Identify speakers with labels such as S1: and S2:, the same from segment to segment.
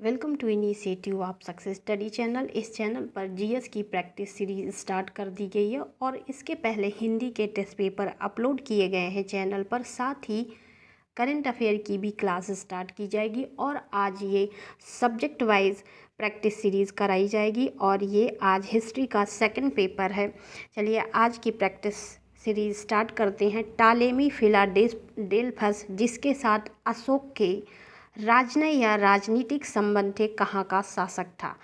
S1: Welcome to initiative of success study channel. इस channel पर GS की प्रैक्टिस सीरीज स्टार्ट कर दी गई है और इसके पहले हिंदी के टेस्ट पेपर अपलोड किए गए हैं चैनल पर। साथ ही करंट अफेयर की भी क्लास स्टार्ट की जाएगी और आज ये सब्जेक्ट वाइज प्रैक्टिस सीरीज़ कराई जाएगी और ये आज हिस्ट्री का सेकंड पेपर है। चलिए आज की प्रैक्टिस सीरीज स्टार्ट करते हैं। टालेमी फिलाडेल्फस जिसके साथ अशोक के राजनय या राजनीतिक संबंध थे, कहाँ का शासक था?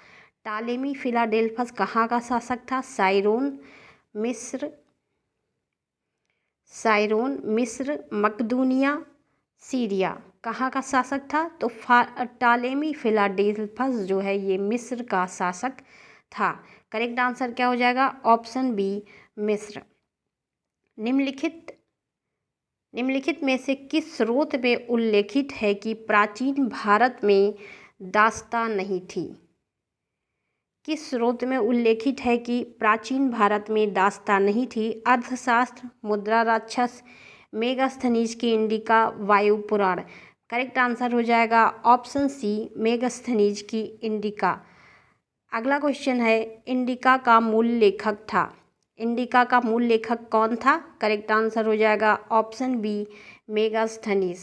S1: टालेमी फिलाडेल्फस कहाँ का शासक था? साइरोन मिस्र, मकदूनिया, सीरिया कहाँ का शासक था? तो टालेमी फिलाडेल्फस जो है ये मिस्र का शासक था। करेक्ट आंसर क्या हो जाएगा? ऑप्शन बी मिस्र। निम्नलिखित में से किस स्रोत में उल्लेखित है कि प्राचीन भारत में दास्तां नहीं थी? किस स्रोत में उल्लेखित है कि प्राचीन भारत में दास्तां नहीं थी? अर्थशास्त्र, मुद्रा राक्षस, मेगास्थनीज की इंडिका, वायु पुराण। करेक्ट आंसर हो जाएगा ऑप्शन सी मेगास्थनीज की इंडिका। अगला क्वेश्चन है, इंडिका का मूल लेखक था। इंडिका का मूल लेखक कौन था? करेक्ट आंसर हो जाएगा ऑप्शन बी मेगास्थनीज।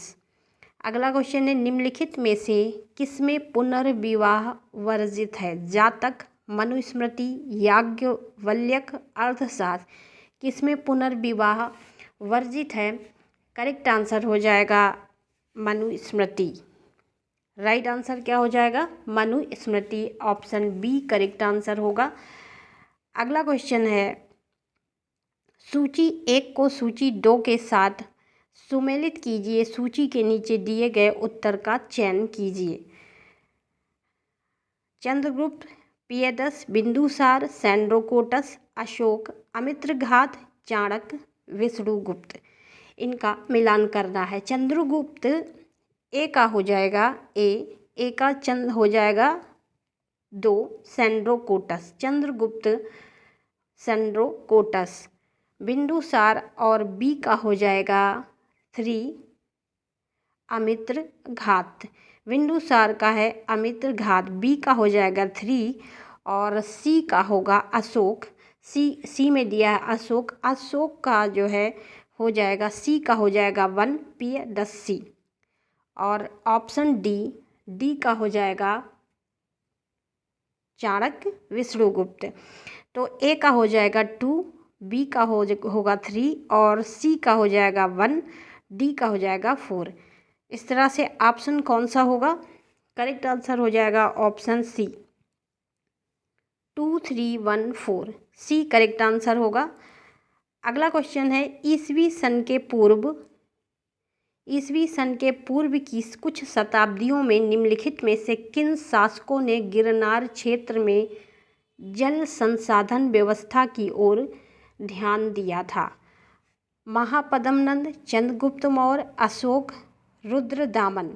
S1: अगला क्वेश्चन है, निम्नलिखित में से किसमें पुनर्विवाह वर्जित है? जातक, मनुस्मृति, याज्ञवल्क्य, अर्थशास्त्र। किसमें पुनर्विवाह वर्जित है? करेक्ट आंसर हो जाएगा मनुस्मृति। राइट आंसर क्या हो जाएगा? Manusmriti. Option B correct answer होगा। अगला क्वेश्चन है, सूची 1 को सूची 2 के साथ सुमेलित कीजिए। सूची के नीचे दिए गए उत्तर का चयन कीजिए। चंद्रगुप्त, पियदस, बिंदुसार, सैंड्रोकोटस, अशोक, अमित्रघात, चाणक्य, विष्णुगुप्त। इनका मिलान करना है। चंद्रगुप्त ए का हो जाएगा ए का चंद्र हो जाएगा 2, सैंड्रोकोटस, चंद्रगुप्त सैंड्रोकोटस। बिंदुसार और बी का हो जाएगा 3, अमित्रघात। बिंदुसार का है अमित्रघात, बी का हो जाएगा 3 और सी का होगा अशोक। सी में दिया है अशोक। अशोक का जो है हो जाएगा सी का हो जाएगा 1, पियदस्सी। और ऑप्शन डी का हो जाएगा चाणक्य, विष्णुगुप्त। तो ए का हो जाएगा 2, बी का होगा 3 और सी का हो जाएगा 1, डी का हो जाएगा 4। इस तरह से ऑप्शन कौन सा होगा? करेक्ट आंसर हो जाएगा option C 2, 3, 1, 4। C correct answer होगा। अगला क्वेश्चन है, ईसवी सन के पूर्व की कुछ शताब्दियों में निम्नलिखित में से किन शासकों ने गिरनार क्षेत्र में जल संसाधन व्यवस्था की ओर ध्यान दिया था? महापद्मनंद, चंद्रगुप्त मौर्य, अशोक, रुद्रदामन।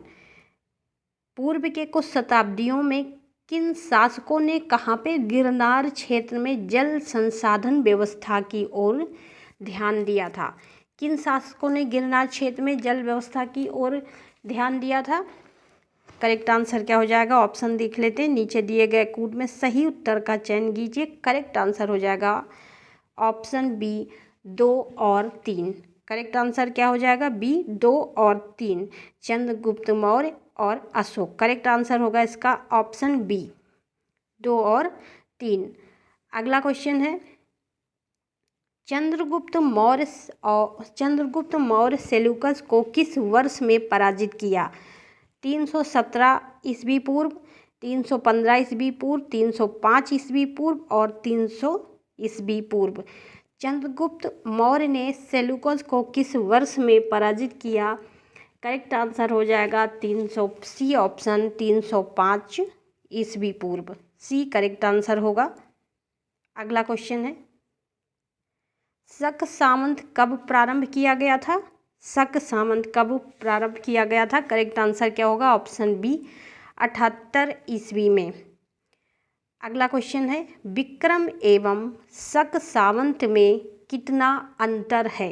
S1: पूर्व के कुछ शताब्दियों में किन शासकों ने कहाँ पे गिरनार क्षेत्र में जल संसाधन व्यवस्था की ओर ध्यान दिया था? किन शासकों ने गिरनार क्षेत्र में जल व्यवस्था की ओर ध्यान दिया था? करेक्ट आंसर क्या हो जाएगा? ऑप्शन देख लेते हैं। नीचे दिए गए कूट में सही उत्तर का चयन कीजिए। करेक्ट आंसर हो जाएगा ऑप्शन बी 2 और 3। करेक्ट आंसर क्या हो जाएगा? बी 2 और 3, चंद्रगुप्त मौर्य और अशोक। करेक्ट आंसर होगा इसका ऑप्शन बी 2 और 3। अगला क्वेश्चन है, चंद्रगुप्त मौर्य सेल्यूकस को किस वर्ष में पराजित किया? 317 ईस्वी पूर्व, 315 ईस्वी पूर्व, 305 ईस्वी पूर्व और 300 ईस्वी पूर्व। चंद्रगुप्त मौर्य ने सेल्यूकस को किस वर्ष में पराजित किया? करेक्ट आंसर हो जाएगा 300, सी ऑप्शन 305 ईस्वी पूर्व। सी करेक्ट आंसर होगा। अगला क्वेश्चन है, शक सामंत कब प्रारंभ किया गया था? शक सामंत कब प्रारंभ किया गया था? करेक्ट आंसर क्या होगा? ऑप्शन बी 78 ईस्वी में। अगला क्वेश्चन है, विक्रम एवं शक सामंत में कितना अंतर है?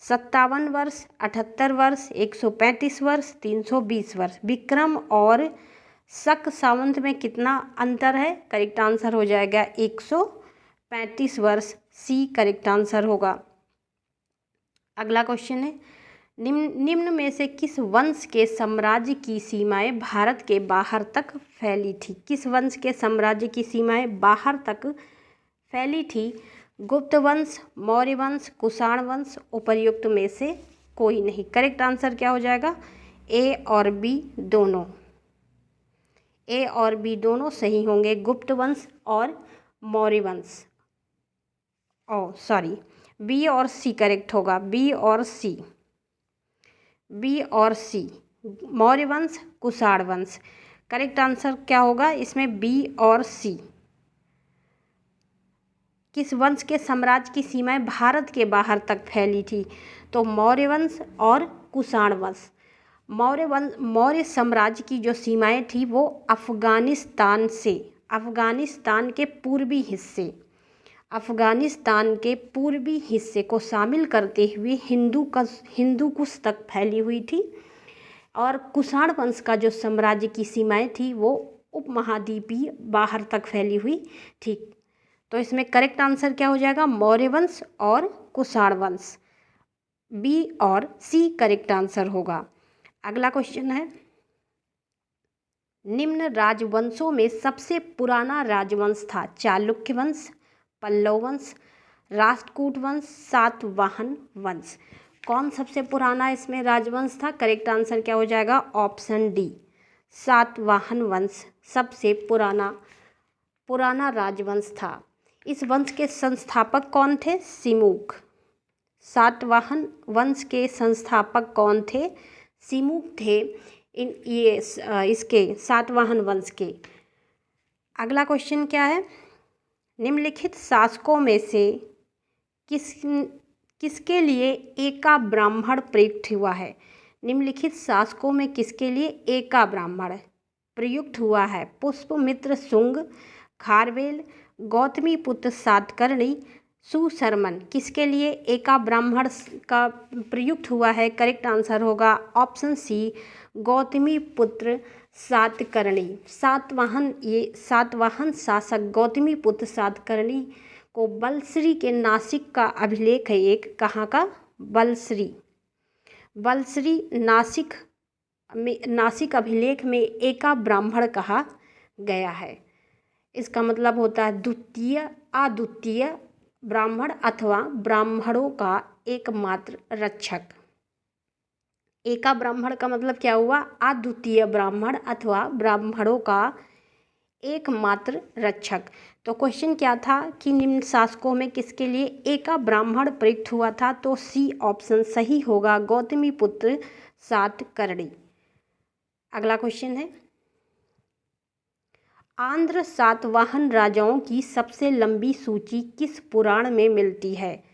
S1: 57 वर्ष, 78 वर्ष, 135 वर्ष, 320 वर्ष। विक्रम और शक सावंत में कितना अंतर है? करेक्ट आंसर हो जाएगा 135 वर्ष। सी करेक्ट आंसर होगा। अगला क्वेश्चन है, निम्न में से किस वंश के साम्राज्य की सीमाएं भारत के बाहर तक फैली थी? किस वंश के साम्राज्य की सीमाएं बाहर तक फैली थी? गुप्त वंश, मौर्य वंश, कुषाण वंश, उपर्युक्त में से कोई नहीं। करेक्ट आंसर क्या हो जाएगा? ए और बी दोनों। ए और बी दोनों सही होंगे, गुप्त वंश और मौर्य वंश। सॉरी, बी और सी करेक्ट होगा, बी और सी, बी और सी, मौर्य वंश, कुषाण वंश। करेक्ट आंसर क्या होगा इसमें? बी और सी। किस वंश के साम्राज्य की सीमाएं भारत के बाहर तक फैली थी? तो मौर्य वंश और कुषाण वंश। मौर्य साम्राज्य की जो सीमाएं थी वो अफगानिस्तान से, अफगानिस्तान के पूर्वी हिस्से को शामिल करते हुए हिंदू कुश तक फैली हुई थी। और कुषाण वंश का जो साम्राज्य की सीमाएं थी वो उपमहाद्वीपीय बाहर तक फैली हुई थी। तो इसमें करेक्ट आंसर क्या हो जाएगा? मौर्य वंश और कुषाण वंश। बी और सी करेक्ट आंसर होगा। अगला क्वेश्चन है, निम्न राजवंशों में सबसे पुराना राजवंश था? चालुक्य वंश, पल्लव वंश, राष्ट्रकूट वंश, सातवाहन वंश। कौन सबसे पुराना इसमें राजवंश था? करेक्ट आंसर क्या हो जाएगा? ऑप्शन डी, सातवाहन वंश सबसे पुराना राजवंश था। इस वंश के संस्थापक कौन थे? सिमुक। सातवाहन वंश के संस्थापक कौन थे? सिमुक थे इसके सातवाहन वंश के। अगला क्वेश्चन क्या है, निम्नलिखित शासकों में से किसके लिए एका ब्राह्मण प्रयुक्त हुआ है? निम्नलिखित शासकों में किसके लिए एका ब्राह्मण प्रयुक्त हुआ है? पुष्पमित्र शुंग, खारवेल, गौतमीपुत्र सातकर्णी, सुशर्मन। किसके लिए एका ब्राह्मण का प्रयुक्त हुआ है? करेक्ट आंसर होगा ऑप्शन सी, गौतमीपुत्र सातकर्णी। सातवाहन शासक गौतमीपुत्र सातकर्णी को बलश्री के नासिक का अभिलेख है एक। कहाँ का? बलश्री नासिक अभिलेख में एका ब्राह्मण कहा गया है। इसका मतलब होता है अद्वितीय ब्राह्मण अथवा ब्राह्मणों का एकमात्र रक्षक। एका ब्राह्मण का मतलब क्या हुआ? अद्वितीय ब्राह्मण अथवा ब्राह्मणों का एकमात्र रक्षक। तो क्वेश्चन क्या था कि निम्न शासकों में किसके लिए एका ब्राह्मण प्रयुक्त हुआ था? तो सी ऑप्शन सही होगा, गौतमीपुत्र सातकर्णी। अगला क्वेश्चन है, आंध्र सातवाहन राजाओं की सबसे लंबी सूची किस पुराण में मिलती है?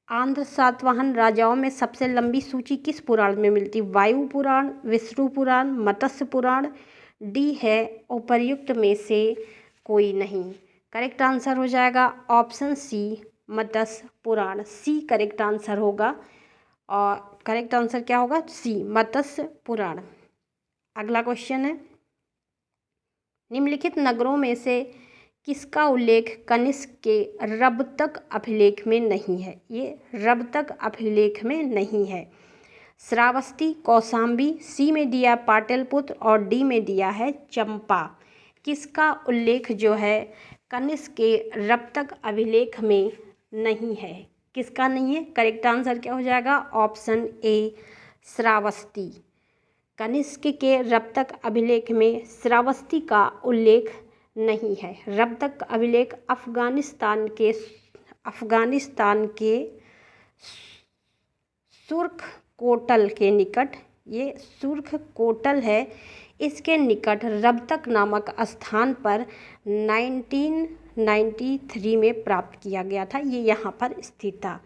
S1: आंध्र सातवाहन राजाओं में सबसे लंबी सूची किस पुराण में मिलती? वायु पुराण, विष्णु पुराण, मत्स्य पुराण। डी है उपर्युक्त में से कोई नहीं। करेक्ट आंसर हो जाएगा ऑप्शन सी, मत्स्य पुराण। सी करेक्ट आंसर होगा। और करेक्ट आंसर क्या होगा? सी, मत्स्य पुराण। अगला क्वेश्चन है, निम्नलिखित नगरों में से किसका उल्लेख कनिष्क के रबतक अभिलेख में नहीं है? ये रबतक अभिलेख में नहीं है। श्रावस्ती, कौशाम्बी, सी में दिया पाटलिपुत्र और डी में दिया है चंपा। किसका उल्लेख जो है कनिष्क के रबतक अभिलेख में नहीं है? किसका नहीं है? करेक्ट आंसर क्या हो जाएगा? Option A, Shravasti. कनिष्क के रबतक अभिलेख में श्रावस्ती का उल्लेख नहीं है। रबतक अभिलेख अफगानिस्तान के सुर्ख कोटल के निकट, ये सुर्ख कोटल है, इसके निकट रबतक नामक स्थान पर 1993 में प्राप्त किया गया था। ये यहाँ पर स्थित था।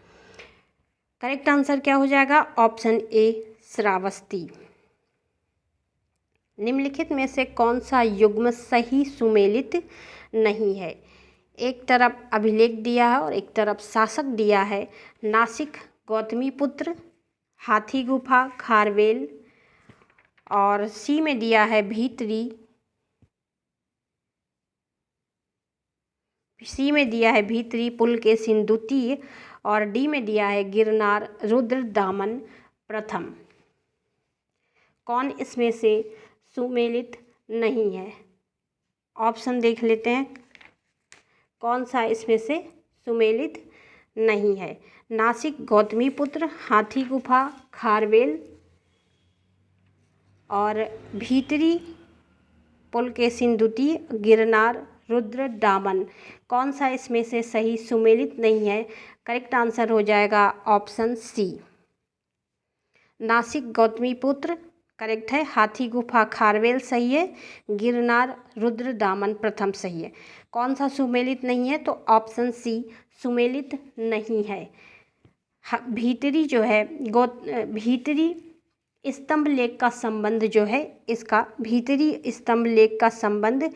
S1: करेक्ट आंसर क्या हो जाएगा? Option A, Shravasti. निम्नलिखित में से कौन सा युग्म सही सुमेलित नहीं है? एक तरफ अभिलेख दिया है और एक तरफ शासक दिया है। नासिक, गौतमीपुत्र, हाथी गुफा, खारवेल। और सी में दिया है भीतरी सी में दिया है भीतरी पुलकेशिन द्वितीय और डी में दिया है गिरनार रुद्रदामन प्रथम। कौन इसमें से सुमेलित नहीं है? ऑप्शन देख लेते हैं, कौन सा इसमें से सुमेलित नहीं है? नासिक गौतमीपुत्र, हाथी गुफा, खारवेल और भीतरी पुलकेशिन द्वितीय, गिरनार रुद्रदामन। कौन सा इसमें से सही सुमेलित नहीं है? करेक्ट आंसर हो जाएगा option C, Nashik Gautamiputra correct है, हाथी गुफा खारवेल सही है, गिरनार रुद्रदामन प्रथम सही है। कौन सा सुमेलित नहीं है? तो ऑप्शन सी सुमेलित नहीं है। भीतरी जो है भीतरी स्तंभ लेख का संबंध जो है, इसका भीतरी स्तंभ लेख का संबंध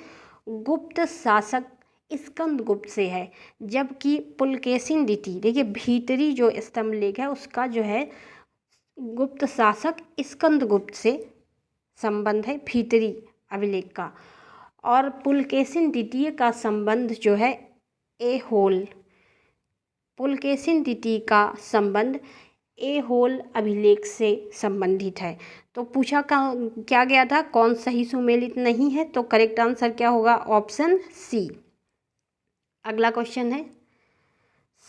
S1: गुप्त शासक स्कंदगुप्त से है, जबकि पुलकेशिन द्वितीय, देखिए भीतरी जो स्तंभ लेख है उसका जो है गुप्त शासक स्कंदगुप्त से संबंध है भीतरी अभिलेख का, और पुलकेशिन द्वितीय का संबंध जो है ऐहोल, पुलकेशिन द्वितीय का संबंध ऐहोल अभिलेख से संबंधित है। तो पूछा क्या गया था, कौन सही सुमेलित नहीं है? तो करेक्ट आंसर क्या होगा? Option C. अगला क्वेश्चन है,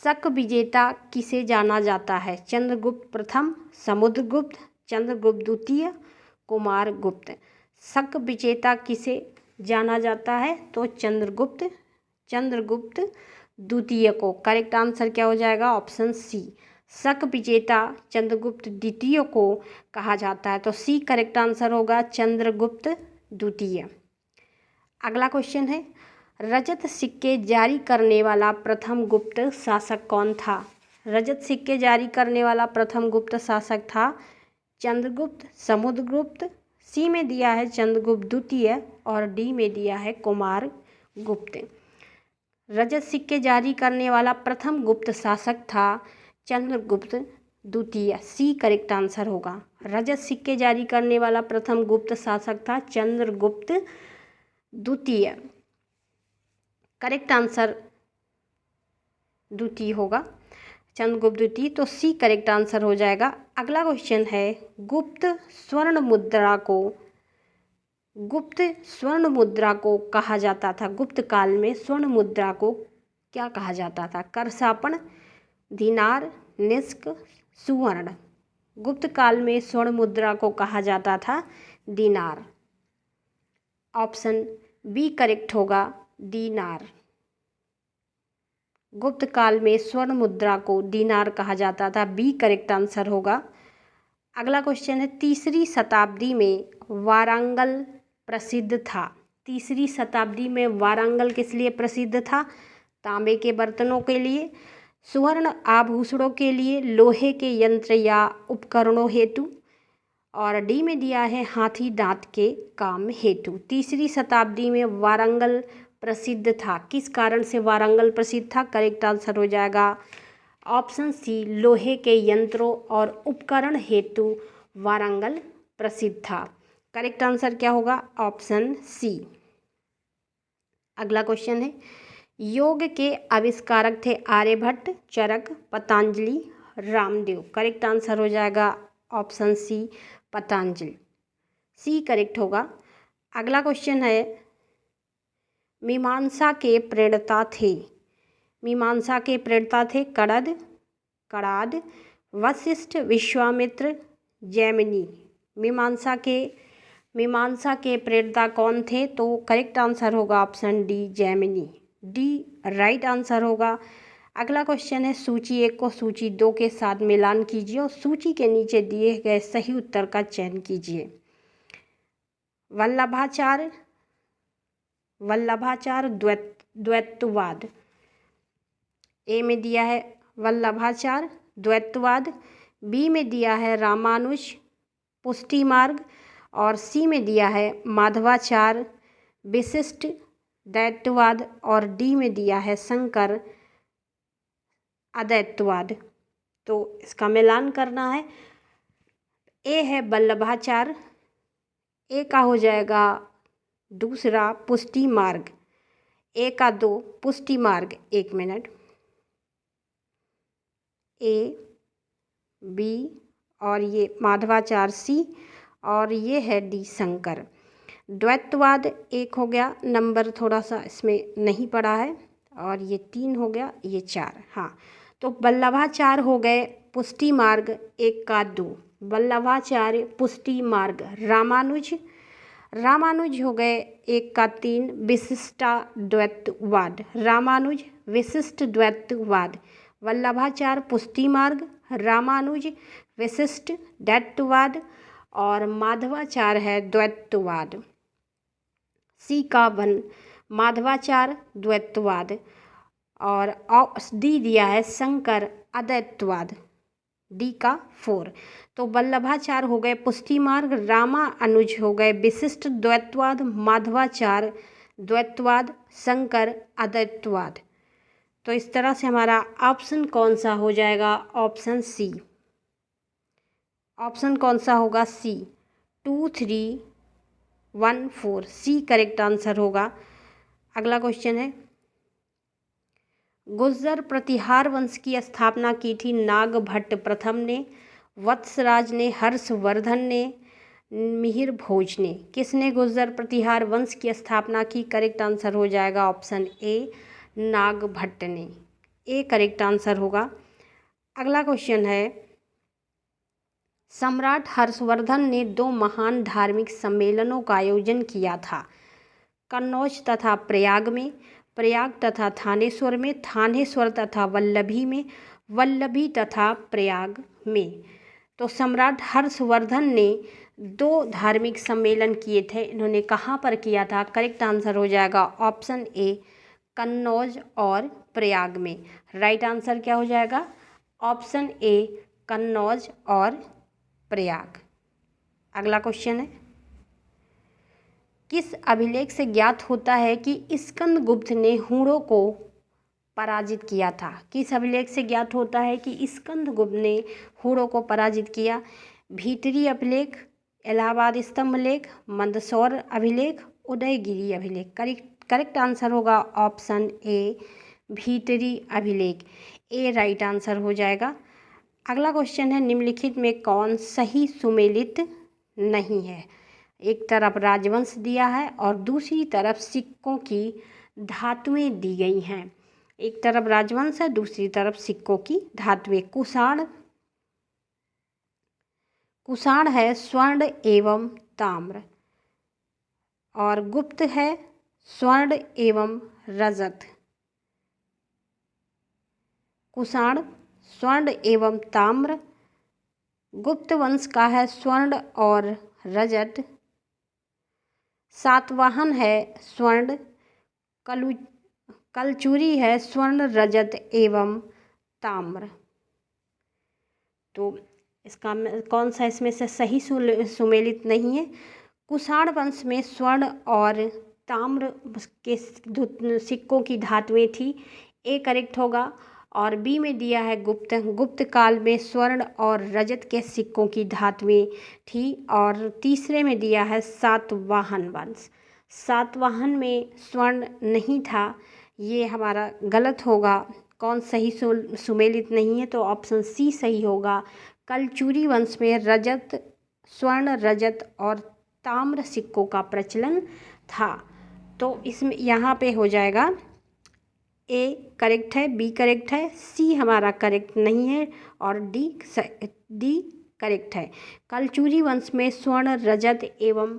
S1: शक विजेता किसे जाना जाता है? चंद्रगुप्त प्रथम, समुद्रगुप्त, चंद्रगुप्त द्वितीय, कुमारगुप्त। शक विजेता किसे जाना जाता है? तो चंद्रगुप्त द्वितीय को। करेक्ट आंसर क्या हो जाएगा? ऑप्शन सी, शक विजेता चंद्रगुप्त द्वितीय को कहा जाता है। तो सी करेक्ट आंसर होगा, चंद्रगुप्त द्वितीय। अगला क्वेश्चन है, रजत सिक्के जारी करने वाला प्रथम गुप्त शासक कौन था? रजत सिक्के जारी करने वाला प्रथम गुप्त शासक था चंद्रगुप्त, समुद्रगुप्त। सी में दिया है चंद्रगुप्त द्वितीय और डी में दिया है कुमारगुप्त। रजत सिक्के जारी करने वाला प्रथम गुप्त शासक था चंद्रगुप्त द्वितीय। सी करेक्ट आंसर होगा। रजत सिक्के जारी करने वाला प्रथम गुप्त शासक था चंद्रगुप्त द्वितीय। करेक्ट आंसर द्वितीय होगा, चंद्रगुप्त द्वितीय। तो सी करेक्ट आंसर हो जाएगा। अगला क्वेश्चन है, गुप्त स्वर्ण मुद्रा को कहा जाता था, गुप्त काल में स्वर्ण मुद्रा को क्या कहा जाता था? करसापण, दीनार, निष्क, सुवर्ण। गुप्त काल में स्वर्ण मुद्रा को कहा जाता था दीनार। ऑप्शन बी करेक्ट होगा, दीनार। गुप्त काल में स्वर्ण मुद्रा को दीनार कहा जाता था, बी करेक्ट आंसर होगा। अगला क्वेश्चन है, तीसरी शताब्दी में वारंगल प्रसिद्ध था। तीसरी शताब्दी में वारंगल किस लिए प्रसिद्ध था? तांबे के बर्तनों के लिए, स्वर्ण आभूषणों के लिए, लोहे के यंत्र या उपकरणों हेतु, और डी में दिया है हाथी दांत के काम हेतु। तीसरी शताब्दी में वारंगल प्रसिद्ध था, किस कारण से वारंगल प्रसिद्ध था? करेक्ट आंसर हो जाएगा ऑप्शन सी, लोहे के यंत्रों और उपकरण हेतु वारंगल प्रसिद्ध था। करेक्ट आंसर क्या होगा? Option C. अगला क्वेश्चन है, योग के आविष्कारक थे आर्यभट्ट, चरक, पतंजलि, रामदेव। करेक्ट आंसर हो जाएगा option C, Patanjali. C correct होगा। अगला क्वेश्चन है, मीमांसा के प्रणेता थे कणाद, वशिष्ठ, विश्वामित्र, जैमिनी। मीमांसा के प्रणेता कौन थे? तो करेक्ट आंसर होगा option D, Jaimini. D right answer होगा। अगला क्वेश्चन है, सूची 1 को सूची 2 के साथ मिलान कीजिए और सूची के नीचे दिए गए सही उत्तर का चयन कीजिए। वल्लभाचार द्वैतवाद। ए में दिया है वल्लभाचार द्वैतवाद, बी में दिया है रामानुज पुष्टि मार्ग, और सी में दिया है माधवाचार विशिष्ट द्वैतवाद, और डी में दिया है शंकर अद्वैतवाद। तो इसका मिलान करना है। ए है वल्लभाचार, ए का हो जाएगा दूसरा पुष्टि मार्ग, ए का 2 पुष्टि मार्ग, 1 मिनट, ए बी और ये माधवाचार्य सी और ये है डी शंकर। द्वैतवाद 1 हो गया, नंबर थोड़ा सा इसमें नहीं पड़ा है, और ये 3 हो गया, ये 4। हाँ, तो वल्लभाचार्य हो गए पुष्टि मार्ग 1 का 2, वल्लभाचार्य पुष्टि मार्ग। रामानुज हो गए 1 का 3 विशिष्टाद्वैतवाद, रामानुज विशिष्ट द्वैतवाद। वल्लभाचार्य पुष्टि मार्ग, रामानुज विशिष्ट द्वैतवाद और माधवाचार्य है द्वैतवाद। सी का 1 माधवाचार्य द्वैतवाद और डी दिया है शंकर अद्वैतवाद, डी का 4। तो वल्लभाचार्य हो गए पुष्टि मार्ग, रामानुज हो गए विशिष्ट द्वैतवाद, माधवाचार्य द्वैतवाद, शंकर अद्वैतवाद। तो इस तरह से हमारा ऑप्शन कौन सा हो जाएगा? ऑप्शन सी। ऑप्शन कौन सा होगा? सी, 2, 3, 1, 4, सी करेक्ट आंसर होगा। अगला क्वेश्चन है, गुर्जर प्रतिहार वंश की स्थापना की थी नागभट्ट प्रथम ने, वत्सराज ने, हर्षवर्धन ने, मिहिर भोज ने। किसने गुर्जर प्रतिहार वंश की स्थापना की? करेक्ट आंसर हो जाएगा ऑप्शन ए, नागभट्ट ने, ए करेक्ट आंसर होगा। अगला क्वेश्चन है, सम्राट हर्षवर्धन ने 2 महान धार्मिक सम्मेलनों का आयोजन किया था, कन्नौज तथा प्रयाग में, प्रयाग तथा थानेश्वर में, थानेश्वर तथा वल्लभी में, वल्लभी तथा प्रयाग में। तो सम्राट हर्षवर्धन ने 2 धार्मिक सम्मेलन किए थे, इन्होंने कहाँ पर किया था? करेक्ट आंसर हो जाएगा ऑप्शन ए, कन्नौज और प्रयाग में। राइट आंसर क्या हो जाएगा? ऑप्शन ए, कन्नौज और प्रयाग। अगला क्वेश्चन है, किस अभिलेख से ज्ञात होता है कि स्कंदगुप्त ने हूणों को पराजित किया था? किस अभिलेख से ज्ञात होता है कि स्कंदगुप्त ने हूणों को पराजित किया? भीतरी अभिलेख, इलाहाबाद स्तंभ लेख, मंदसौर अभिलेख, उदयगिरी अभिलेख। करेक्ट आंसर होगा ऑप्शन ए, भीतरी अभिलेख, ए राइट आंसर हो जाएगा। अगला क्वेश्चन है, निम्नलिखित में कौन सही सुमेलित नहीं है? एक तरफ राजवंश दिया है और दूसरी तरफ सिक्कों की धातुएं दी गई हैं। एक तरफ राजवंश है, दूसरी तरफ सिक्कों की धातुएं। कुषाण है स्वर्ण एवं ताम्र और गुप्त है स्वर्ण एवं रजत। कुषाण स्वर्ण एवं ताम्र, गुप्त वंश का है स्वर्ण और रजत। सातवाहन है स्वर्ण, कलचुरी है स्वर्ण रजत एवं ताम्र। तो इसका कौन सा इसमें से सही सुमेलित नहीं है? कुषाण वंश में स्वर्ण और ताम्र के सिक्कों की धातुएं थी, ए करेक्ट होगा। और बी में दिया है गुप्त काल में स्वर्ण और रजत के सिक्कों की धातुएं थी। और तीसरे में दिया है सातवाहन वंश, सातवाहन में स्वर्ण नहीं था, ये हमारा गलत होगा। कौन सही सुमेलित नहीं है? तो ऑप्शन सी सही होगा। कलचुरी वंश में रजत, स्वर्ण, रजत और ताम्र सिक्कों का प्रचलन था। तो इसमें यहाँ पे हो जाएगा ए करेक्ट है, बी करेक्ट है, सी हमारा करेक्ट नहीं है और डी करेक्ट है। कलचुरी वंश में स्वर्ण, रजत एवं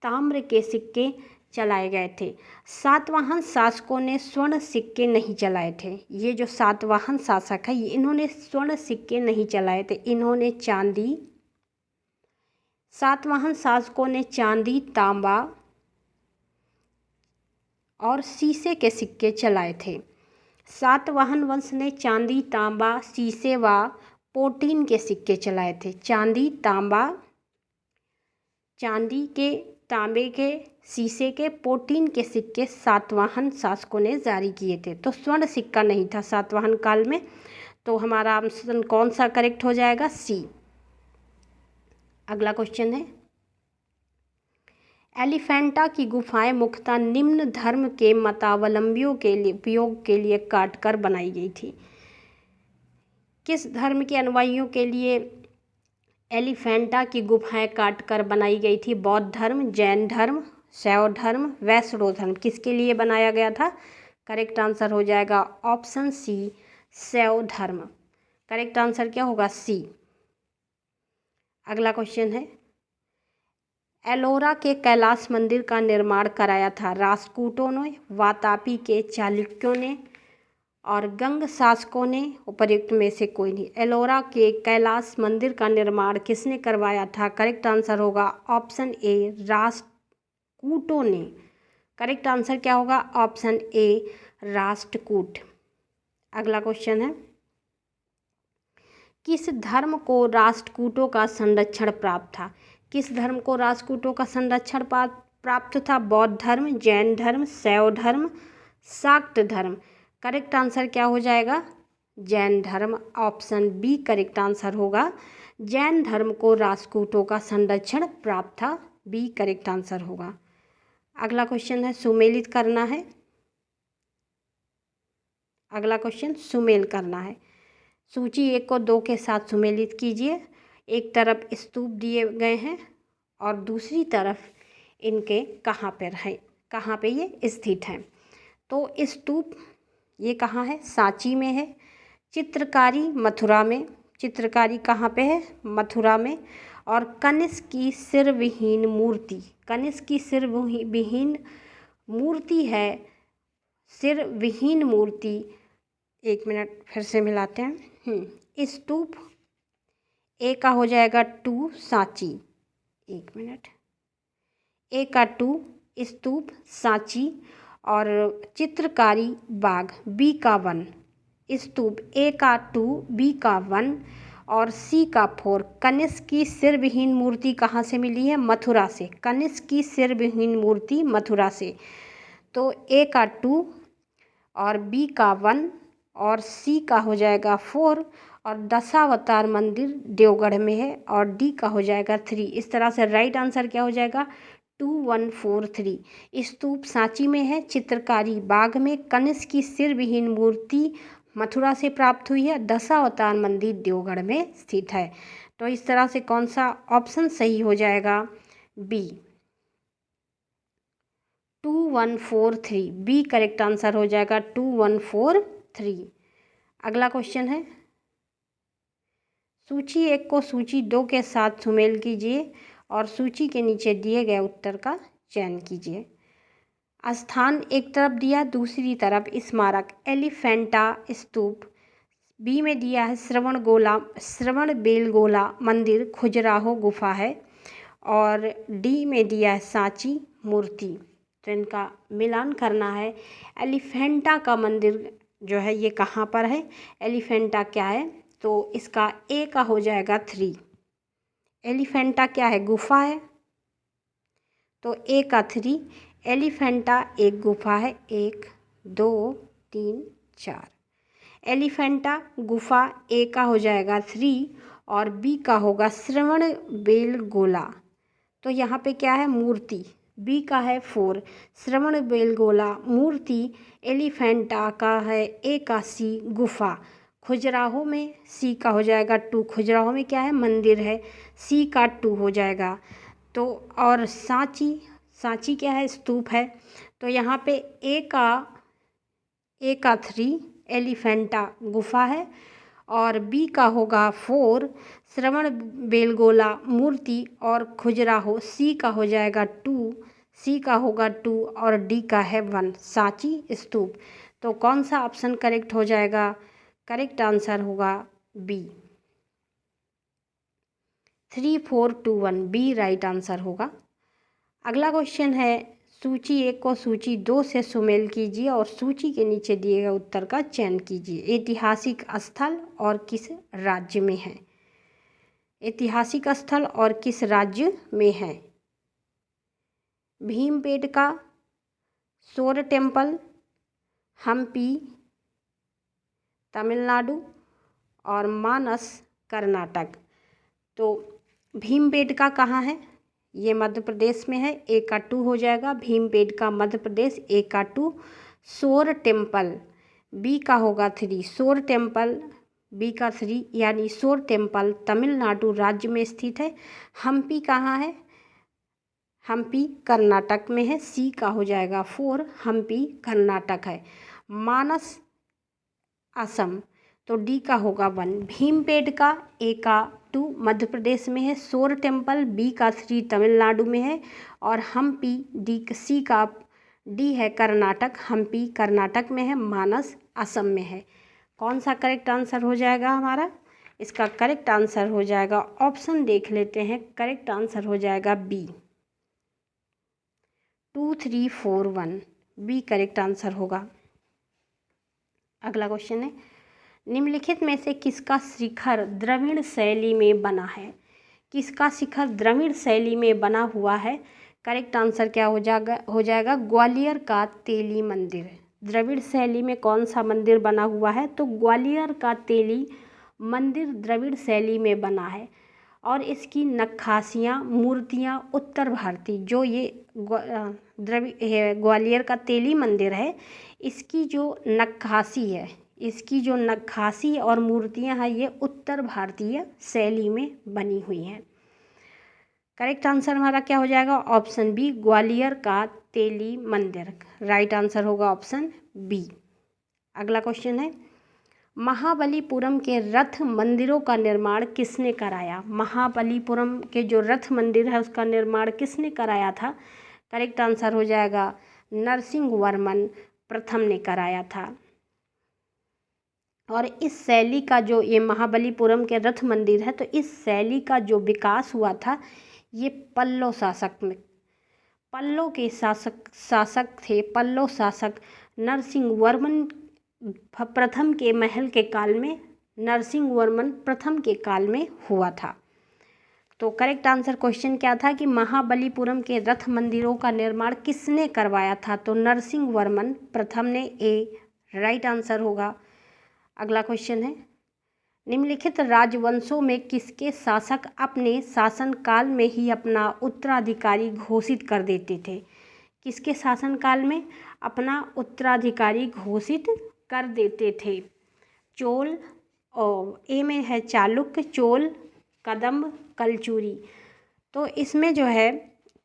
S1: ताम्र के सिक्के चलाए गए थे। सातवाहन शासकों ने स्वर्ण सिक्के नहीं चलाए थे। ये जो सातवाहन शासक है, इन्होंने स्वर्ण सिक्के नहीं चलाए थे, इन्होंने चांदी, सातवाहन शासकों ने चांदी, तांबा और शीशे के सिक्के चलाए थे। सातवाहन वंश ने चांदी, तांबा, शीशे व पोटीन के सिक्के चलाए थे। चांदी, तांबा, चांदी के, तांबे के, शीशे के, पोटीन के सिक्के सातवाहन शासकों ने जारी किए थे। तो स्वर्ण सिक्का नहीं था सातवाहन काल में। तो हमारा ऑप्शन कौन सा करेक्ट हो जाएगा? सी। अगला क्वेश्चन है, एलिफेंटा की गुफाएं मुख्यतः निम्न धर्म के मतावलंबियों के लिए उपयोग के लिए काटकर बनाई गई थी। किस धर्म के अनुयायियों के लिए एलिफेंटा की गुफाएं काटकर बनाई गई थी? बौद्ध धर्म, जैन धर्म, शैव धर्म, वैष्णव धर्म। किसके लिए बनाया गया था? करेक्ट आंसर हो जाएगा ऑप्शन सी, शैव धर्म। करेक्ट आंसर क्या होगा? सी। अगला क्वेश्चन है, एलोरा के कैलाश मंदिर का निर्माण कराया था राष्ट्रकूटों ने, वातापी के चालुक्यों ने और गंग शासकों ने? उपर्युक्त में से कोई नहीं। एलोरा के कैलाश मंदिर का निर्माण किसने करवाया था? करेक्ट आंसर होगा ऑप्शन ए, राष्ट्रकूटों ने। करेक्ट आंसर क्या होगा? Option A, Rashtrakuta. अगला क्वेश्चन है, किस धर्म को राष्ट्रकूटों का संरक्षण प्राप्त था? किस धर्म को राष्ट्रकूटों का संरक्षण प्राप्त था? बौद्ध धर्म, जैन धर्म, शैव धर्म, शाक्त धर्म। करेक्ट आंसर क्या हो जाएगा? जैन धर्म। ऑप्शन बी करेक्ट आंसर होगा। जैन धर्म को राष्ट्रकूटों का संरक्षण प्राप्त था। बी करेक्ट आंसर होगा। अगला क्वेश्चन है, सुमेलित करना है। अगला क्वेश्चन सुमेल करना है। सूची 1 को 2 के साथ सुमेलित कीजिए। एक तरफ स्तूप दिए गए हैं और दूसरी तरफ इनके कहाँ पर है, कहाँ पे ये स्थित हैं। तो स्तूप ये कहाँ है? सांची में है। चित्रकारी मथुरा में। चित्रकारी कहाँ पे है? मथुरा में। और कनिष्क की सिरविहीन मूर्ति, कनिष्क की सिरविहीन मूर्ति है, सिरविहीन मूर्ति। एक मिनट फिर से मिलाते हैं। स्तूप ए का हो जाएगा 2 सांची। एक मिनट, ए का 2 स्तूप सांची और चित्रकारी बाग बी का 1। स्तूप ए का 2, बी का 1 और सी का 4। कनिष्क की सिरविहीन मूर्ति कहाँ से मिली है? मथुरा से। कनिष्क की सिरविहीन मूर्ति मथुरा से। तो ए का 2 और बी का 1 और सी का हो जाएगा 4 और दशावतार मंदिर देवगढ़ में है और डी का हो जाएगा 3। इस तरह से राइट आंसर क्या हो जाएगा? 2143। स्तूप सांची में है, चित्रकारी बाग में, कनिष्क की सिरविहीन मूर्ति मथुरा से प्राप्त हुई है, दशावतार मंदिर देवगढ़ में स्थित है। तो इस तरह से कौन सा ऑप्शन सही हो जाएगा? बी, 2143। बी करेक्ट आंसर हो जाएगा 2143। अगला क्वेश्चन है, सूची 1 को सूची 2 के साथ सुमेल कीजिए और सूची के नीचे दिए गए उत्तर का चयन कीजिए। स्थान एक तरफ दिया, दूसरी तरफ स्मारक एलिफेंटा स्तूप। बी में दिया है श्रवण बेलगोला मंदिर, खजुराहो गुफा है। और डी में दिया है सांची मूर्ति। तो इनका मिलान करना है। एलिफेंटा का मंदिर जो है ये कहाँ पर है? एलिफेंटा क्या है? तो इसका ए का हो जाएगा 3। एलिफेंटा क्या है? गुफा है। तो ए का 3। एलिफेंटा एक गुफा है। 1 2 3 4। एलिफेंटा गुफा ए का हो जाएगा 3 और बी का होगा श्रवण बेलगोला। तो यहाँ पे क्या है? मूर्ति। बी का है 4, श्रवण बेलगोला मूर्ति। एलिफेंटा का है ए का सी, गुफा। खजुराहो में सी का हो जाएगा 2। खजुराहो में क्या है? मंदिर है। सी का 2 हो जाएगा। तो और सांची क्या है? स्तूप है। तो यहाँ पे ए का 3 एलिफेंटा गुफा है और बी का होगा 4 श्रवण बेलगोला मूर्ति और खजुराहो। सी का हो जाएगा 2, सी का होगा 2 और डी का है 1 सांची स्तूप। तो कौन सा ऑप्शन करेक्ट हो जाएगा? करेक्ट आंसर होगा बी, 3421। बी राइट आंसर होगा। अगला क्वेश्चन है, सूची 1 को सूची 2 से सुमेल कीजिए और सूची के नीचे दिए गए उत्तर का चयन कीजिए। ऐतिहासिक स्थल और किस राज्य में है? ऐतिहासिक स्थल और किस राज्य में है? भीमबेटका, शोर टेम्पल, हम्पी तमिलनाडु और मानस कर्नाटक। तो भीमबेटका कहाँ है? ये मध्य प्रदेश में है, ए का 2 हो जाएगा। भीमबेटका मध्य प्रदेश, ए का 2। शोर टेम्पल, बी का होगा 3। शोर टेम्पल, बी का 3, यानी शोर टेम्पल तमिलनाडु राज्य में स्थित है। हम्पी कहाँ है? हम्पी कर्नाटक में है, सी का हो जाएगा 4। हम्पी कर्नाटक है। मानस असम, तो डी का होगा 1। भीमबेटका, ए का 2 मध्य प्रदेश में है। शोर टेम्पल, बी का 3 तमिलनाडु में है। और हम्पी, सी का डी है कर्नाटक, हम्पी कर्नाटक में है। मानस असम में है। कौन सा करेक्ट आंसर हो जाएगा हमारा? इसका करेक्ट आंसर हो जाएगा, ऑप्शन देख लेते हैं। करेक्ट आंसर हो जाएगा बी, 2 3 4 1, बी करेक्ट आंसर होगा। अगला क्वेश्चन है, निम्नलिखित में से किसका शिखर द्रविड़ शैली में बना है? किसका शिखर द्रविड़ शैली में बना हुआ है? करेक्ट आंसर क्या हो जाएगा ग्वालियर का तेली मंदिर। द्रविड़ शैली में कौन सा मंदिर बना हुआ है? तो ग्वालियर का तेली मंदिर द्रविड़ शैली में बना है। और इसकी नक्काशियाँ, मूर्तियाँ उत्तर भारतीय, जो ये ग्वालियर का तेली मंदिर है, इसकी जो नक्काशी और मूर्तियाँ हैं, ये उत्तर भारतीय शैली में बनी हुई हैं। करेक्ट आंसर हमारा क्या हो जाएगा? ऑप्शन बी, ग्वालियर का तेली मंदिर। राइट आंसर होगा ऑप्शन बी। अगला क्वेश्चन है, महाबलीपुरम के रथ मंदिरों का निर्माण किसने कराया? महाबलीपुरम के जो रथ मंदिर है उसका निर्माण किसने कराया था? करेक्ट आंसर हो जाएगा नरसिंहवर्मन प्रथम ने कराया था। और इस शैली का जो ये महाबलीपुरम के रथ मंदिर है, तो इस शैली का जो विकास हुआ था, ये पल्लव के शासक थे। पल्लव शासक नरसिंहवर्मन प्रथम के महल के काल में, नरसिंहवर्मन प्रथम के काल में हुआ था। तो करेक्ट आंसर क्वेश्चन क्या था कि महाबलीपुरम के रथ मंदिरों का निर्माण किसने करवाया था? तो नरसिंहवर्मन प्रथम ने, ए राइट आंसर होगा। अगला क्वेश्चन है, निम्नलिखित राजवंशों में किसके शासक अपने शासनकाल में ही अपना उत्तराधिकारी घोषित कर देते थे? किसके शासनकाल में अपना उत्तराधिकारी घोषित कर देते थे? चोल, और ए में है चालुक्य, चोल, कदम्ब, कलचुरी। तो इसमें जो है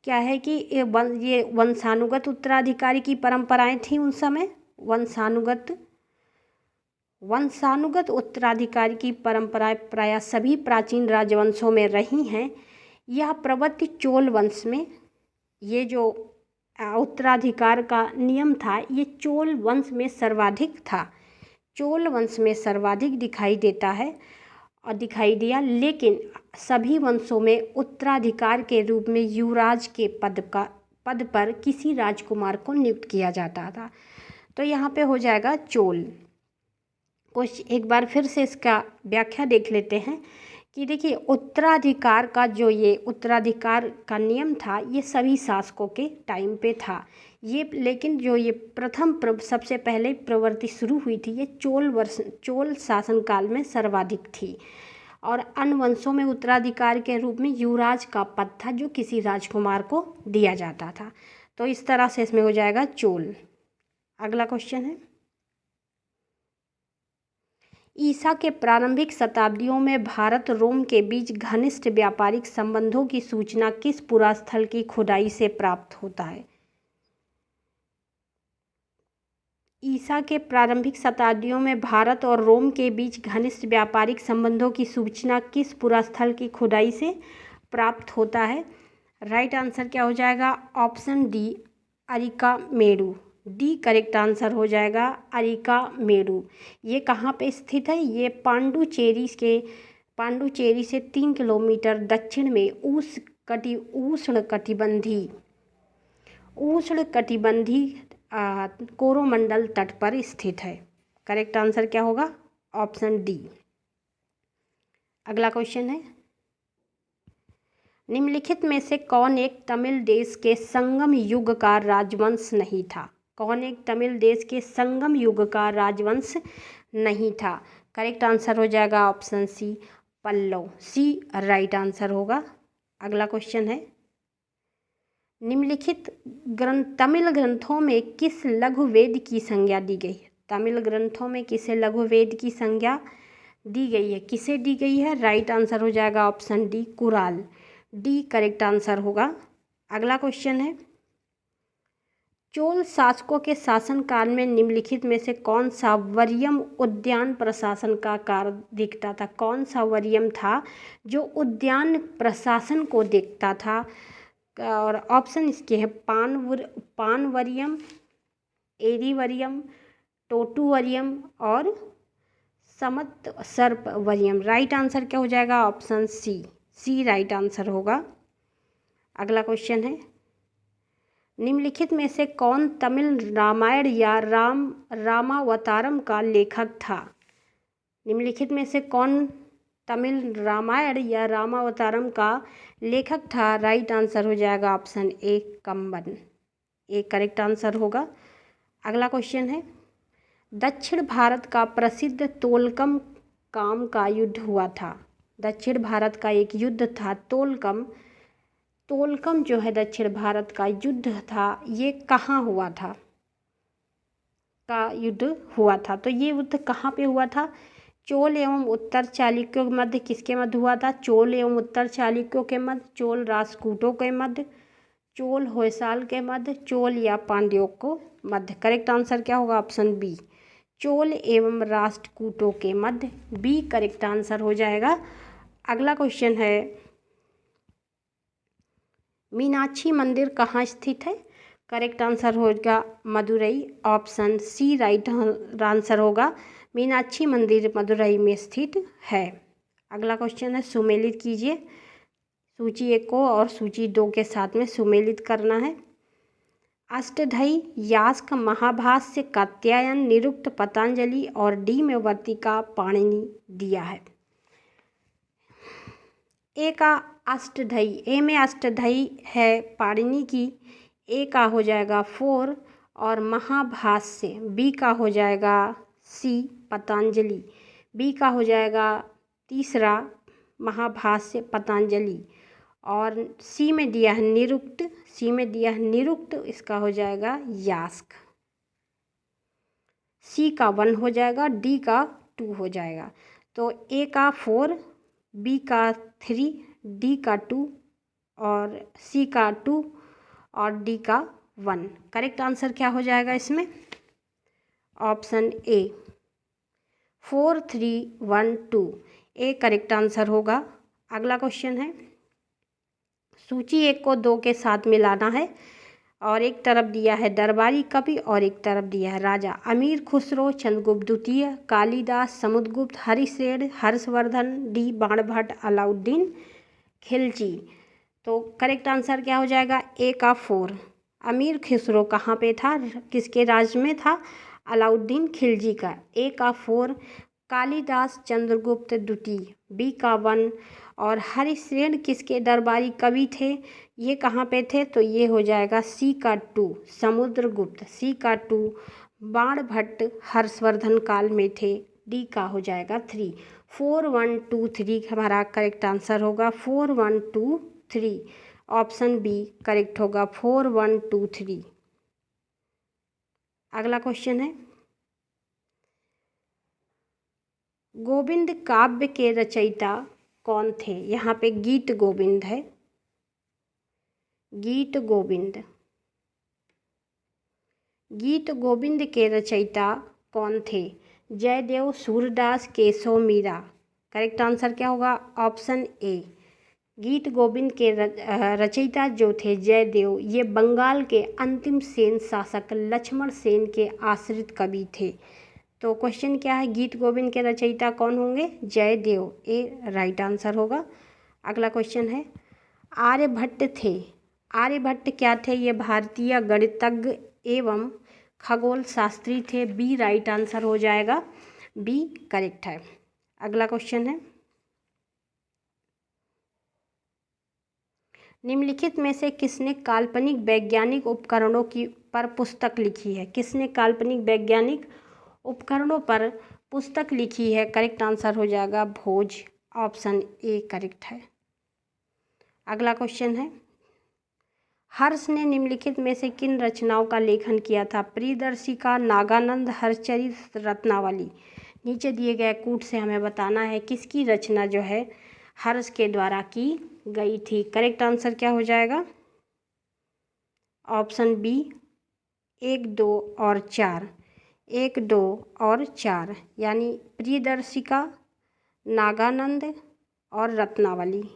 S1: क्या है कि ये वंशानुगत उत्तराधिकारी की परंपराएं थी उन समय। वंशानुगत उत्तराधिकारी की परंपराएं प्रायः सभी प्राचीन राजवंशों में रही हैं। यह प्रवृत्ति चोल वंश में, ये जो उत्तराधिकार का नियम था, ये चोल वंश में सर्वाधिक था। चोल वंश में सर्वाधिक दिखाई देता है और दिखाई दिया, लेकिन सभी वंशों में उत्तराधिकार के रूप में युवराज के पद पर किसी राजकुमार को नियुक्त किया जाता था। तो यहाँ पे हो जाएगा चोल। कुछ एक बार फिर से इसका व्याख्या देख लेते हैं कि देखिए, उत्तराधिकार का नियम था, ये सभी शासकों के टाइम पे था ये, लेकिन जो ये सबसे पहले प्रवृत्ति शुरू हुई थी, ये चोल शासनकाल में सर्वाधिक थी। और अन्य वंशों में उत्तराधिकार के रूप में युवराज का पद था, जो किसी राजकुमार को दिया जाता था। तो इस तरह से इसमें हो जाएगा चोल। अगला क्वेश्चन है, ईसा के प्रारंभिक शताब्दियों में भारत रोम के बीच घनिष्ठ व्यापारिक संबंधों की सूचना किस पुरास्थल की खुदाई से प्राप्त होता है? ईसा के प्रारंभिक शताब्दियों में भारत और रोम के बीच घनिष्ठ व्यापारिक संबंधों की सूचना किस पुरास्थल की खुदाई से प्राप्त होता है? राइट आंसर क्या हो जाएगा? Option D, areca Meru. D correct answer हो जाएगा, अरिका मेरू। ये कहाँ पे स्थित है? ये पांडुचेरी से 3 किलोमीटर दक्षिण में उष्णकटिबंधी कोरोमंडल तट पर स्थित है। करेक्ट आंसर क्या होगा? Option D. अगला क्वेश्चन है, निम्नलिखित में से कौन एक तमिल देश के संगम युग का राजवंश नहीं था? कौन एक तमिल देश के संगम युग का राजवंश नहीं था? करेक्ट आंसर हो जाएगा ऑप्शन सी, पल्लव। सी राइट आंसर होगा। अगला क्वेश्चन है, निम्नलिखित तमिल ग्रंथों में किस लघु वेद की संज्ञा दी गई है? तमिल ग्रंथों में किसे लघु वेद की संज्ञा दी गई है? किसे दी गई है? राइट आंसर हो जाएगा ऑप्शन डी, कुराल। डी करेक्ट आंसर होगा। अगला क्वेश्चन है, चोल शासकों के शासनकाल में निम्नलिखित में से कौन सा वरीयम उद्यान प्रशासन का कार्य देखता था? कौन सा वरीयम था जो उद्यान प्रशासन को देखता था? और ऑप्शन इसके हैं पानवरियम, एरीवरियम, टोटूवरियम और समत सर्पवरियम। राइट आंसर क्या हो जाएगा? ऑप्शन सी, सी राइट आंसर होगा। अगला क्वेश्चन है, निम्नलिखित में से कौन तमिल रामायण या रामावतारम का लेखक था? निम्नलिखित में से कौन तमिल रामायण या रामावतारम का लेखक था? राइट आंसर हो जाएगा option A, कंबन। A correct answer होगा। अगला क्वेश्चन है, दक्षिण भारत का प्रसिद्ध तोलकम काम का युद्ध हुआ था। दक्षिण भारत का एक युद्ध था तोलकम। तोलकम जो है दक्षिण भारत का युद्ध था, ये कहाँ हुआ था? का युद्ध हुआ था, तो ये युद्ध कहाँ पे हुआ था? चोल एवं उत्तर चालुक्यों के मध्य। किसके मध्य हुआ था? चोल एवं उत्तर चालुक्यों के मध्य, चोल राष्ट्रकूटों के मध्य, चोल होयसाल के मध्य, चोल या पांड्यों को मध्य। करेक्ट आंसर क्या होगा? ऑप्शन बी, चोल एवं राष्ट्रकूटों के मध्य। बी करेक्ट आंसर हो जाएगा। अगला क्वेश्चन है, मीनाक्षी मंदिर कहाँ स्थित है? करेक्ट आंसर होगा Madurai. Option C right answer होगा। मीनाक्षी मंदिर मदुरई में स्थित है। अगला क्वेश्चन है, सुमेलित कीजिए। सूची 1 को और सूची 2 के साथ में सुमेलित करना है। अष्टधई, यास्क, महाभाष्य, कात्यायन, निरुक्त, पतंजलि और डी में वर्तिका पाणिनि दिया है। ए का अष्टधई, ए में अष्टधई है पाणिनि की। ए का हो जाएगा 4 और महाभाष्य, बी का हो जाएगा सी पतंजलि, बी का हो जाएगा तीसरा महाभाष्य पतंजलि और सी में दिया है निरुक्त, सी में दिया है निरुक्त, इसका हो जाएगा यास्क। सी का 1 हो जाएगा, डी का 2 हो जाएगा। तो ए का 4, बी का 3, डी का 2 और सी का 2 और डी का 1। करेक्ट आंसर क्या हो जाएगा इसमें? Option A, 4 3 1 2। A correct answer होगा। अगला क्वेश्चन है, सूची 1 को 2 के साथ मिलाना है और एक तरफ दिया है दरबारी कवि और एक तरफ दिया है राजा। अमीर खुसरो, चंद्रगुप्त द्वितीय, कालिदास, समुद्रगुप्त, हरिश्रेण, हर्षवर्धन, डी बाणभट्ट, अलाउद्दीन खिलजी। तो करेक्ट आंसर क्या हो जाएगा? ए का 4। अमीर खुसरो कहाँ पे था, किसके राज्य में था? अलाउद्दीन खिलजी का। ए का 4, कालिदास, चंद्रगुप्त द्वितीय, बी का 1 और हरिश्रेण किसके दरबारी कवि थे, ये कहाँ पे थे? तो ये हो जाएगा सी का 2, समुद्रगुप्त, सी का 2, बाणभट्ट हर्षवर्धन काल में थे, डी का हो जाएगा 3। 4 1 2 3 हमारा करेक्ट आंसर होगा। 4 1 2 3 ऑप्शन बी करेक्ट होगा। 4 1 2 3। अगला क्वेश्चन है, गोविंद काव्य के रचयिता कौन थे? यहाँ पे गीत गोविंद है, गीत गोविंद, गीत गोविंद के रचयिता कौन थे? जयदेव, सूरदास, केशव, मीरा। करेक्ट आंसर क्या होगा? ऑप्शन ए, गीत गोविंद के रचयिता जो थे जयदेव, ये बंगाल के अंतिम सेन शासक लक्ष्मण सेन के आश्रित कवि थे। तो क्वेश्चन क्या है, गीत गोविंद के रचयिता कौन होंगे? जयदेव। ए राइट आंसर होगा। अगला क्वेश्चन है, आर्यभट्ट थे, आर्यभट्ट क्या थे? ये भारतीय गणितज्ञ एवं खगोल शास्त्री थे। बी राइट आंसर हो जाएगा, बी करेक्ट है। अगला क्वेश्चन है, निम्नलिखित में से किसने काल्पनिक वैज्ञानिक उपकरणों की पर पुस्तक लिखी है? किसने काल्पनिक वैज्ञानिक उपकरणों पर पुस्तक लिखी है? करेक्ट आंसर हो जाएगा भोज। ऑप्शन ए करेक्ट है। अगला क्वेश्चन है, हर्ष ने निम्नलिखित में से किन रचनाओं का लेखन किया था? प्रियदर्शिका, नागानंद, हर्षचरित, रत्नावली। नीचे दिए गए कूट से हमें बताना है किसकी रचना जो है हर्ष के द्वारा की गई थी। करेक्ट आंसर क्या हो जाएगा? ऑप्शन बी 1, 2 और 4। 1, 2 और 4 यानी प्रियदर्शिका, नागानंद और रत्नावली।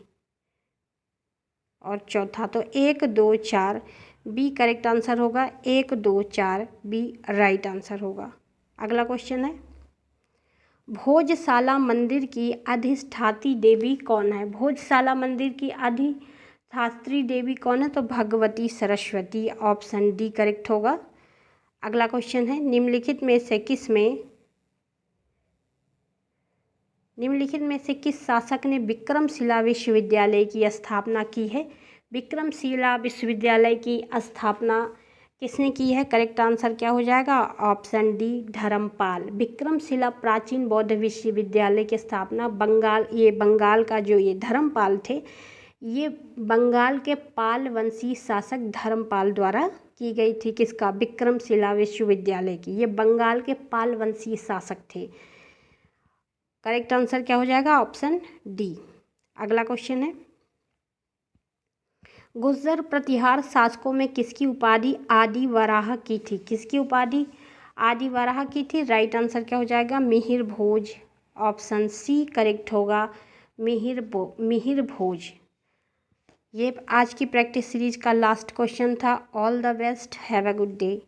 S1: और चौथा तो 1, 2, 4 बी करेक्ट आंसर होगा। 1, 2, 4 बी राइट आंसर होगा। अगला क्वेश्चन है, भोजशाला मंदिर की अधिष्ठात्री देवी कौन है? भोजशाला मंदिर की अधिष्ठात्री देवी कौन है? तो Bhagwati Saraswati. Option D correct होगा। अगला क्वेश्चन है, निम्नलिखित में से किस शासक ने विक्रमशिला विश्वविद्यालय की स्थापना की है? विक्रमशिला विश्वविद्यालय की स्थापना किसने की है? करेक्ट आंसर क्या हो जाएगा? Option D Dharmpal. विक्रमशिला प्राचीन बौद्ध विश्वविद्यालय की स्थापना बंगाल का जो ये धर्मपाल थे, ये बंगाल के पाल वंशी शासक धर्मपाल द्वारा की गई थी। किसका? विक्रमशिला विश्वविद्यालय की। ये बंगाल के पाल वंशी शासक थे। करेक्ट आंसर क्या हो जाएगा? Option D. अगला क्वेश्चन है, गुर्जर प्रतिहार शासकों में किसकी उपाधि आदि वराह की थी? किसकी उपाधि आदि वराह की थी? राइट आंसर क्या हो जाएगा? मिहिर भोज। ऑप्शन सी करेक्ट होगा, मिहिर भोज। ये आज की प्रैक्टिस सीरीज का लास्ट क्वेश्चन था। All the best, have a good day.